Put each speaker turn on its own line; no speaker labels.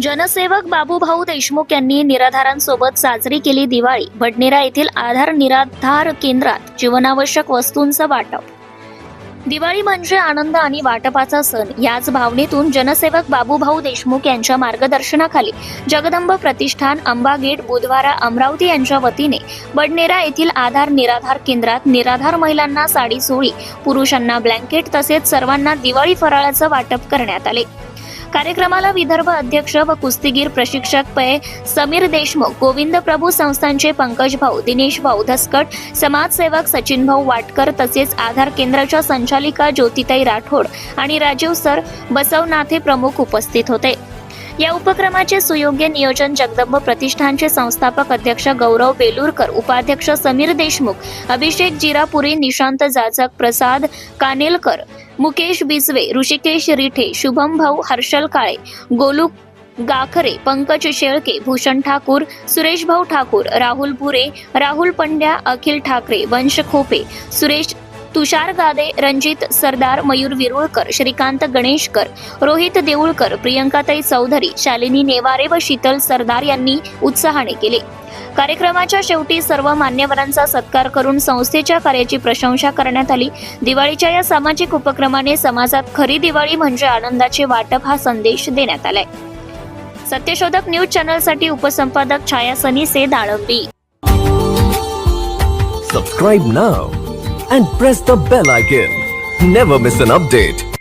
जनसेवक बाबूभाऊ देशमुख यांनी निराधारांसोबत साजरी केली दिवाळी. बडनेरा येथील आधार निराधार केंद्रात जीवनावश्यक वस्तूंचं वाटप. दिवाळी म्हणजे आनंद आणि वाटपाचा सण. याच भावनेतून जनसेवक बाबूभाऊ देशमुख यांच्या मार्गदर्शनाखाली जगदंब प्रतिष्ठान, अंबागेट, बुधवारा, अमरावती यांच्या वतीने बडनेरा येथील आधार निराधार केंद्रात निराधार महिलांना साडी सोळी, पुरुषांना ब्लँकेट तसेच सर्वांना दिवाळी फराळाचं वाटप करण्यात आले. कार्यक्रमाला विदर्भ अध्यक्ष व कुस्तीगीर प्रशिक्षक पै समीर देशमुख, गोविंद प्रभू संस्थांचे पंकज भाऊ, दिनेश भाऊ धसकट, समाजसेवक सचिन भाऊ वाटकर तसेच आधार केंद्राच्या संचालिका ज्योतिताई राठोड आणि राजीव सर बसवनाथे प्रमुख उपस्थित होते. या उपक्रमाचे सुयोग्य नियोजन जगदंब प्रतिष्ठानचे संस्थापक अध्यक्ष गौरव बेलूरकर, उपाध्यक्ष समीर देशमुख, अभिषेक जिरापुरी, निशांत जाचक, प्रसाद कानेलकर, मुकेश बिसवे, ऋषिकेश रिठे, शुभम भाऊ, हर्षल काळे, गोलू गाखरे, पंकज शेळके, भूषण ठाकूर, सुरेश भाऊ ठाकूर, राहुल पुरे, राहुल पंड्या, अखिल ठाकरे, वंश खोपे, सुरेश तुषार गादे, रणजित सरदार, मयूर विरुळकर, श्रीकांत गणेशकर, रोहित देऊळकर, प्रियंकाताई चौधरी, शालिनी नेवारे व शीतल सरदार यांनी उत्साहाने केले. कार्यक्रमाच्या शेवटी सर्व मान्यवरांचा सत्कार करून संस्थेच्या कार्याची प्रशंसा करण्यात आली. दिवाळीच्या या सामाजिक उपक्रमाने समाजात खरी दिवाळी म्हणजे आनंदाचे वाटप हा संदेश देण्यात आलाय. सत्यशोधक न्यूज चॅनलसाठी उपसंपादक Chhaya Sanise, Dalambi.
Subscribe now and press the bell icon. Never miss an update.